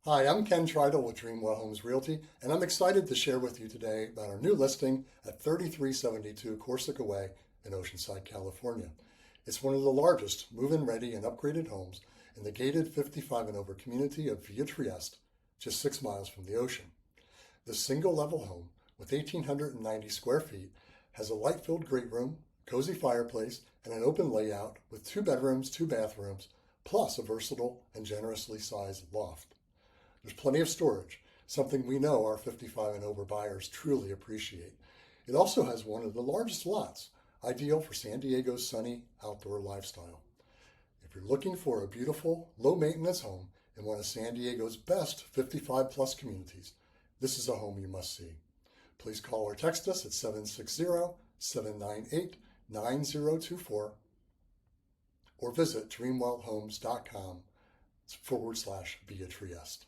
Hi, I'm Ken Tritle with DreamWell Homes Realty, and I'm excited to share with you today about our new listing at 3372 Corsica Way in Oceanside, California. It's one of the largest move-in ready and upgraded homes in the gated 55 and over community of Villa Trieste, just 6 miles from the ocean. This single-level home with 1,890 square feet has a light-filled great room, cozy fireplace, and an open layout with 2 bedrooms, 2 bathrooms, plus a versatile and generously sized loft. There's plenty of storage, something we know our 55 and over buyers truly appreciate. It also has one of the largest lots, ideal for San Diego's sunny outdoor lifestyle. If you're looking for a beautiful, low-maintenance home in one of San Diego's best 55-plus communities, this is a home you must see. Please call or text us at 760-798-9024 or visit dreamwellhomes.com/Villa Trieste.